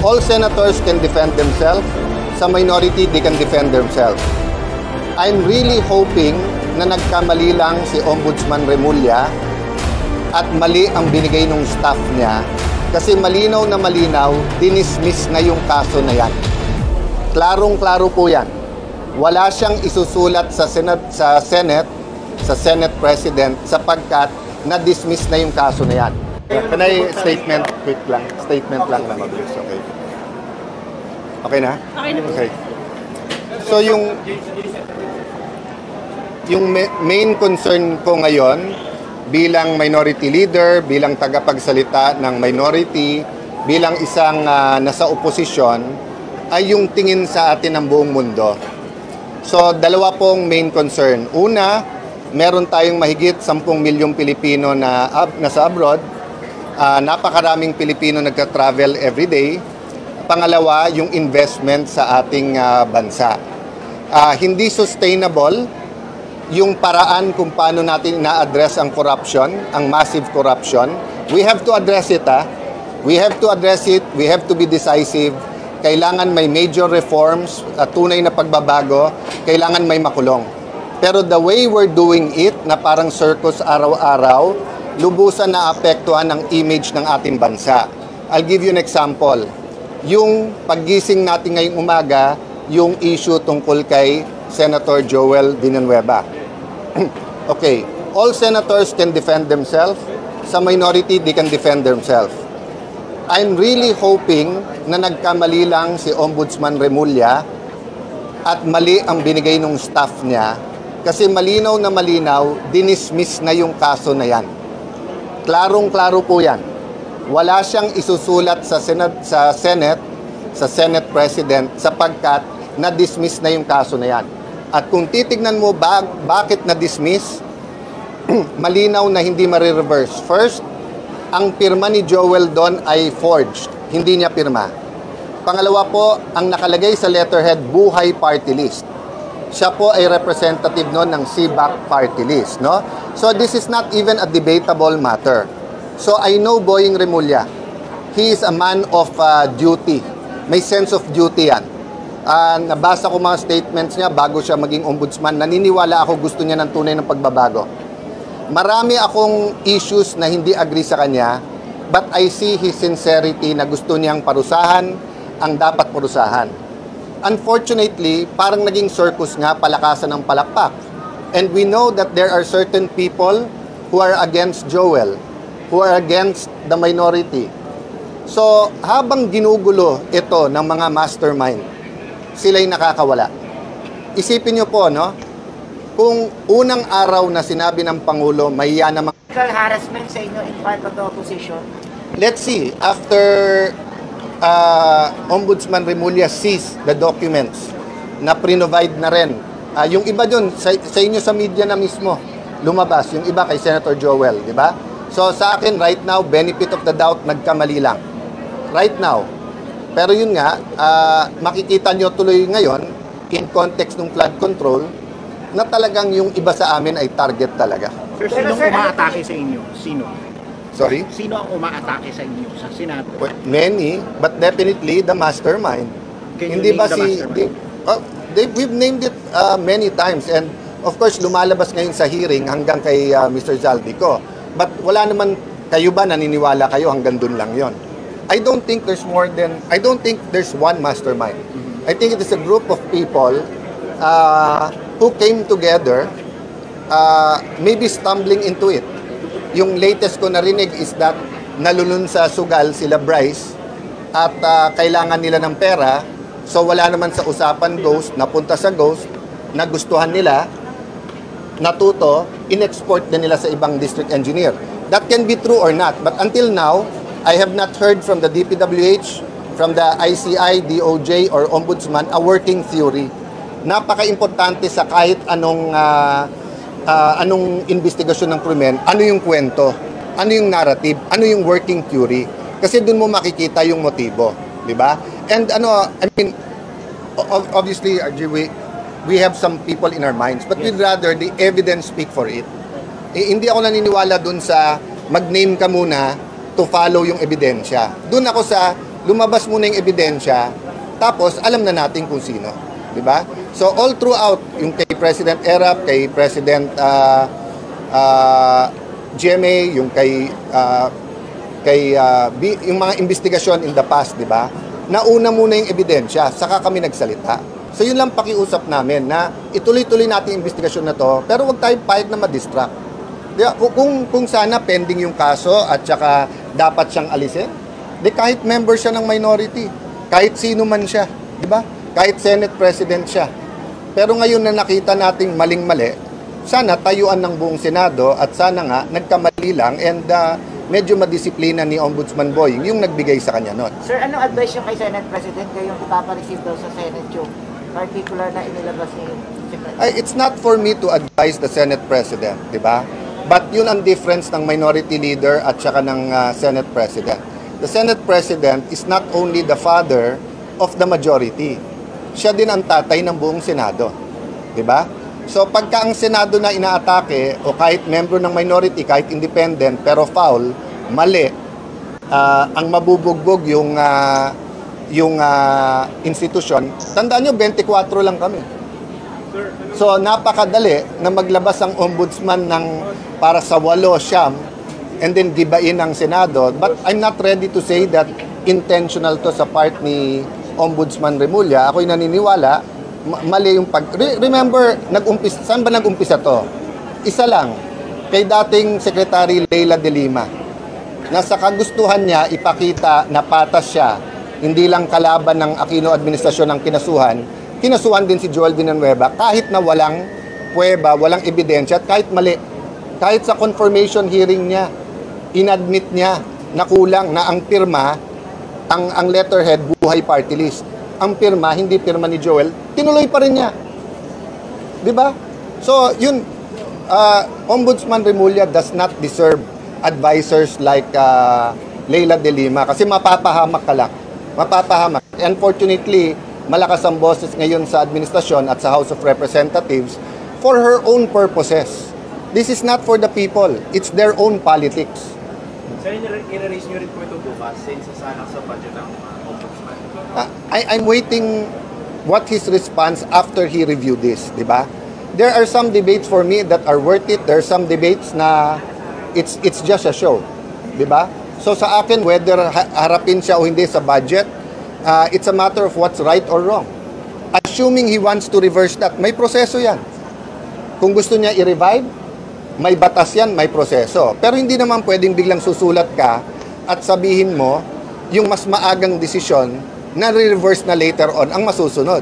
all senators can defend themselves. Sa minority, they can defend themselves. I'm really hoping na nagkamali lang si Ombudsman Remulla at mali ang binigay ng staff niya kasi malinaw na malinaw, dinismiss na yung kaso na yan. Klarong-klaro po yan. Wala siyang isusulat sa Senate President sapagkat na-dismiss na yung kaso na yan. Can I statement quick lang? Statement lang na mabilis, okay? Okay na? Okay na po. Okay. So yung main concern ko ngayon bilang minority leader, bilang tagapagsalita ng minority, bilang isang nasa oposisyon, ay yung tingin sa atin ng buong mundo. So, dalawa pong main concern. Una, meron tayong mahigit 10 milyong Pilipino na nasa abroad. Napakaraming Pilipino nagka-travel everyday. Pangalawa, yung investment sa ating bansa. Hindi sustainable yung paraan kung paano natin ina-address ang corruption, ang massive corruption. We have to address it. We have to address it. We have to be decisive. Kailangan may major reforms, tunay na pagbabago. Kailangan may makulong. Pero the way we're doing it, na parang circus araw-araw, lubusan na apektuhan ang image ng ating bansa. I'll give you an example. Yung paggising natin ngayong umaga, yung issue tungkol kay Senator Joel Villanueva. Okay, all senators can defend themselves. Sa minority, they can defend themselves. I'm really hoping na nagkamali lang si Ombudsman Remulla at mali ang binigay ng staff niya kasi malinaw na malinaw, dinismiss na yung kaso na yan. Klarong-klaro po yan. Wala siyang isusulat sa Senate President sapagkat na-dismiss na yung kaso na yan. At kung titignan mo bakit na-dismiss, malinaw na hindi marireverse. First, ang pirma ni Joel doon ay forged. Hindi niya pirma. Pangalawa po, ang nakalagay sa letterhead, Buhay Party List. Siya po ay representative noon ng CBAC Party List. No? So this is not even a debatable matter. So I know Boying Remulla. He is a man of duty. May sense of duty yan. Nabasa ko mga statements niya bago siya maging ombudsman. Naniniwala ako gusto niya ng tunay ng pagbabago. Marami akong issues na hindi agree sa kanya, but I see his sincerity na gusto niyang parusahan ang dapat parusahan. Unfortunately, parang naging circus nga, palakasan ng palakpak. And we know that there are certain people who are against Joel, who are against the minority. So, habang ginugulo ito ng mga mastermind, sila'y nakakawala. Isipin niyo po, no? Kung unang araw na sinabi ng Pangulo, may yan namang harassment sa inyo in part of the opposition? Let's see, after Ombudsman Remulla sees the documents na pre-provide na rin. Yung iba dun, sa inyo sa media na mismo, lumabas. Yung iba kay Senator Joel, di ba? So sa akin, right now, benefit of the doubt, nagkamali lang. Right now. Pero yun nga, makikita nyo tuloy ngayon, in context ng flood control, na talagang yung iba sa amin ay target talaga. Sir, sinong umaatake sa inyo? Sino? Sorry? Sino ang umaatake sa inyo sa Senado? Many, but definitely the mastermind. Can you Hindi name ba the mastermind? we've named it many times, and of course lumalabas ngayon sa hearing hanggang kay Mr. Zaldico. But wala naman, kayo ba naniniwala kayo hanggang dun lang yon? I don't think there's one mastermind. I think it is a group of people who came together, maybe stumbling into it. Yung latest ko narinig is that nalulun sa sugal sila Bryce at kailangan nila ng pera. So wala naman sa usapan Ghost, napunta sa Ghost, nagustuhan nila, natuto, in-export din nila sa ibang district engineer. That can be true or not, but until now, I have not heard from the DPWH, from the ICI, DOJ, or Ombudsman a working theory. Napaka-importante sa kahit anong investigasyon ng krimen, ano yung kwento, ano yung narrative, ano yung working theory. Kasi doon mo makikita yung motibo, di ba? And obviously, RJ, we have some people in our minds, but we'd rather the evidence speak for it. Hindi ako naniniwala doon sa mag-name ka muna to follow yung ebidensya. Doon ako sa lumabas muna yung ebidensya, tapos alam na natin kung sino. Di ba? So all throughout, yung kay President Erap, kay President GMA, yung yung mga investigasyon in the past, di ba? Nauna muna yung ebidensya, saka kami nagsalita. So yun lang pakiusap namin na ituloy-tuloy natin yung investigasyon na to, pero huwag tayo payag na ma-distract. Kung sana pending yung kaso at saka dapat siyang alisin, di kahit member siya ng minority, kahit sino man siya, di ba? Kahit Senate President siya. Pero ngayon na nakita nating maling-mali, sana tayuan ng buong Senado at sana nga nagkamali lang and medyo madisiplina ni Ombudsman Boying yung nagbigay sa kanya nun. Sir, anong advice yung kay Senate President kayong ipapareceive daw sa Senate yung particular na inilabas ni Secretary? It's not for me to advise the Senate President, di ba? But yun ang difference ng minority leader at saka ng Senate President. The Senate President is not only the father of the majority. Siya din ang tatay ng buong Senado. Di ba? So pagka ang Senado na inaatake o kahit membro ng minority, kahit independent, pero foul, mali, ang mabubugbog yung institusyon, tandaan nyo, 24 lang kami. So napakadali na maglabas ang ombudsman ng para sa 8, 9, and then gibain ang Senado. But I'm not ready to say that intentional to sa part ni Ombudsman Remulla. Ako'y naniniwala, mali yung Remember, saan ba nag-umpisa to? Isa lang, kay dating Secretary Leila de Lima. Nasa kagustuhan niya, ipakita na patas siya. Hindi lang kalaban ng Aquino administrasyon ang kinasuhan din si Joel Villanueva kahit na walang pruweba, walang ebidensya, at kahit mali. Kahit sa confirmation hearing niya, inadmit niya na kulang na ang pirma, ang letterhead, buhay party list. Ang pirma, hindi pirma ni Joel, tinuloy pa rin niya. Di ba? So, yun, Ombudsman Remulla does not deserve advisors like Leila de Lima kasi mapapahamak ka lang. Mapapahamak. Unfortunately, malakas ang boses ngayon sa administrasyon at sa House of Representatives for her own purposes. This is not for the people. It's their own politics. Sir, i-release nyo rin po ito bukas since sasalang sa budget ng Ombudsman. I'm waiting what his response after he reviewed this, di ba? There are some debates for me that are worth it. There are some debates na it's just a show, di ba? So sa akin, whether harapin siya o hindi sa budget, it's a matter of what's right or wrong. Assuming he wants to reverse that, may proseso yan. Kung gusto niya i-revive, may batas yan, may proseso. Pero hindi naman pwedeng biglang susulat ka at sabihin mo yung mas maagang desisyon na re-reverse na later on ang masusunod.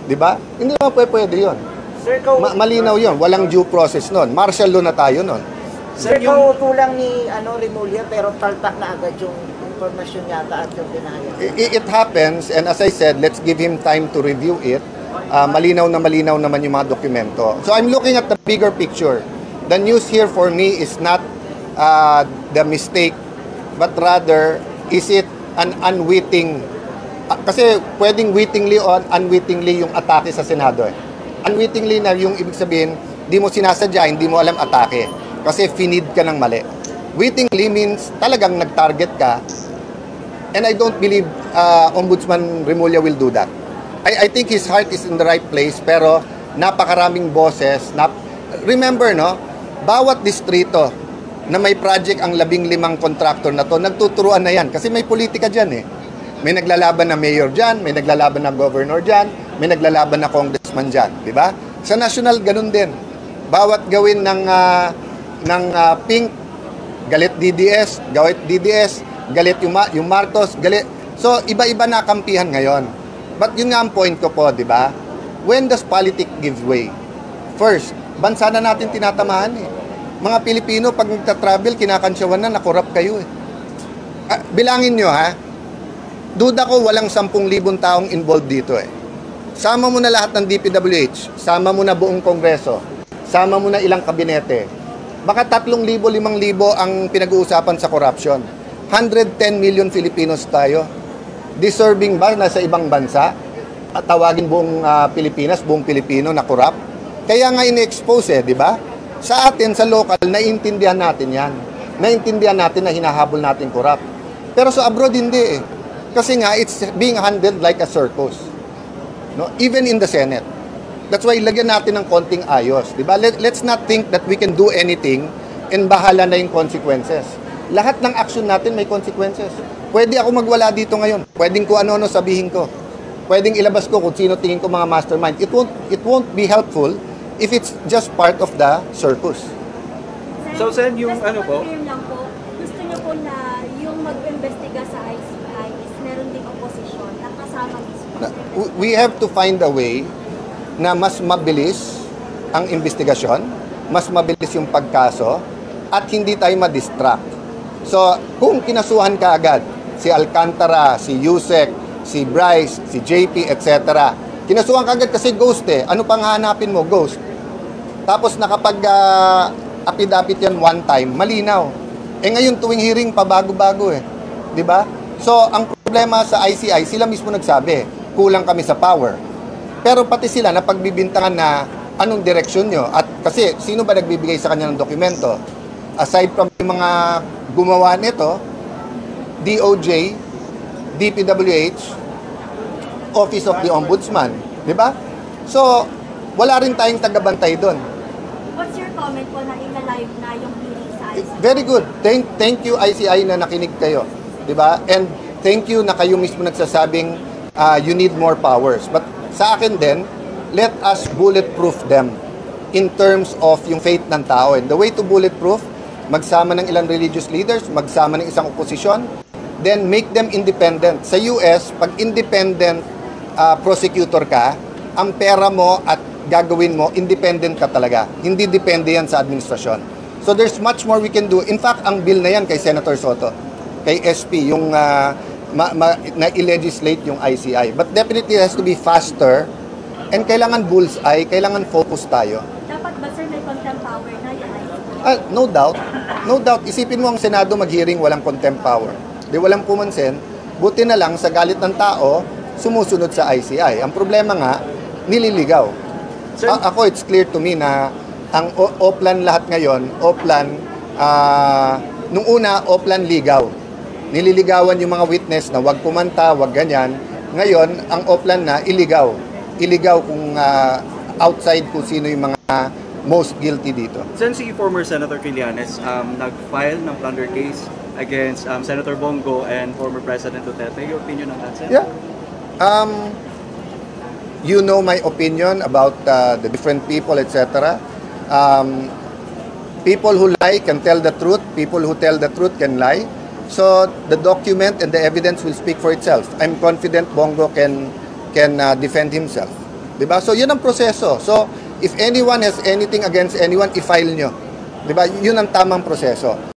Di ba? Hindi naman pwede yun. Sir, malinaw yun. Walang due process nun. Martial law na tayo nun. Sir, kautulang ni Remulla pero taltak na agad yung informasyon yata at yung pinahayag. It happens, and as I said, let's give him time to review it. Malinaw naman yung mga dokumento. So I'm looking at the bigger picture. The news here for me is not the mistake, but rather, is it an unwitting, kasi pwedeng wittingly or unwittingly yung atake sa Senado. Unwittingly na yung ibig sabihin, di mo sinasadya, hindi mo alam atake. Kasi finid ka ng mali. Wittingly means talagang nag-target ka, and I don't believe Ombudsman Remulla will do that. I think his heart is in the right place, pero napakaraming boses. Remember, no? Bawat distrito na may project ang 15 contractor na to, nagtuturuan na yan. Kasi may politika dyan eh. May naglalaban na mayor dyan, may naglalaban na governor dyan, may naglalaban na congressman dyan. Diba? Sa national, ganun din. Bawat gawin ng pink, galit DDS, galit yung Marcos, galit. So, iba-iba na kampihan ngayon. But yun nga ang point ko po, diba? When does politics give way? First, bansa na natin tinatamahan eh. Mga Pilipino, pag nagta-travel, kinakansyawan na corrupt kayo eh. Bilangin nyo ha, duda ko walang 10,000 taong involved dito eh. Sama mo na lahat ng DPWH, sama mo na buong Kongreso, sama mo na ilang kabinete. Baka 3,000, 5,000 ang pinag-uusapan sa corruption. 110 million Filipinos tayo. Deserving ba na sa ibang bansa at tawagin buong Pilipinas, buong Pilipino na corrupt? Kaya nga in-expose eh, di ba? Sa atin, sa local, naiintindihan natin yan. Naiintindihan natin na hinahabol natin corrupt. Pero sa abroad, hindi eh. Kasi nga, it's being handled like a circus. No? Even in the Senate. That's why lagyan natin ng konting ayos. Diba? Let's not think that we can do anything and bahala na yung consequences. Lahat ng action natin may consequences. Pwede ako magwala dito ngayon. Pwedeng ko ano-ano sabihin ko. Pwedeng ilabas ko kung sino tingin ko mga mastermind. It won't be helpful if it's just part of the circus. So, Sen, yung just ano po? confirm lang po, gusto niyo po na yung mag-investiga sa ICI is meron ding opposition na kasama mismo. We have to find a way na mas mabilis ang investigasyon, mas mabilis yung pagkaso, at hindi tayo ma-distract. So, kung kinasuhan ka agad, si Alcantara, si Yusek, si Bryce, si JP, etc. Kinasuhan ka agad kasi ghost eh. Ano pang hahanapin mo? Ghost. Tapos nakapag apid-apid yan one time, malinaw. Eh ngayon tuwing hearing, pabago-bago eh. 'Di ba? So, ang problema sa ICI, sila mismo nagsabi, kulang kami sa power. Pero pati sila napagbibintangan na anong direksyon nyo. At kasi, sino ba nagbibigay sa kanya ng dokumento? Aside from yung mga gumawa nito, DOJ, DPWH, Office of the Ombudsman. Diba? So, wala rin tayong tagabantay doon. What's your comment po na ina-live na yung hearing sa ICI? Very good. Thank you ICI na nakinig kayo. Diba? And thank you na kayo mismo nagsasabing you need more powers. But sa akin din, let us bulletproof them in terms of yung faith ng tao. And the way to bulletproof, magsama ng ilang religious leaders, magsama ng isang oposisyon, then make them independent. Sa US, pag independent prosecutor ka, ang pera mo at gagawin mo, independent ka talaga. Hindi depende yan sa administrasyon. So there's much more we can do. In fact, ang bill na yan kay Senator Soto, kay SP, yung na-legislate yung ICI. But definitely it has to be faster and kailangan bullseye, kailangan focus tayo. Dapat ba sir may contempt power na yung ICI? No doubt. No doubt. Isipin mo ang Senado mag-hearing, walang contempt power. Di walang pumansin. Buti na lang sa galit ng tao, sumusunod sa ICI. Ang problema nga, nililigaw. Sir, Ako, it's clear to me na ang Oplan lahat ngayon, Oplan, nung una, Oplan ligaw. Nililigawan yung mga witness na wag kumanta, wag ganyan. Ngayon, ang Oplan na iligaw. Iligaw kung outside kung sino yung mga most guilty dito. Sen, si former Senator Trillanes nag-file ng plunder case against Senator Bongo and former President Duterte. Your opinion on that, Sen? Yeah. You know my opinion about the different people, etc. People who lie can tell the truth. People who tell the truth can lie. So the document and the evidence will speak for itself. I'm confident Bongo can defend himself. Diba? So yun ang proseso. So if anyone has anything against anyone, i-file nyo. Diba? Yun ang tamang proseso.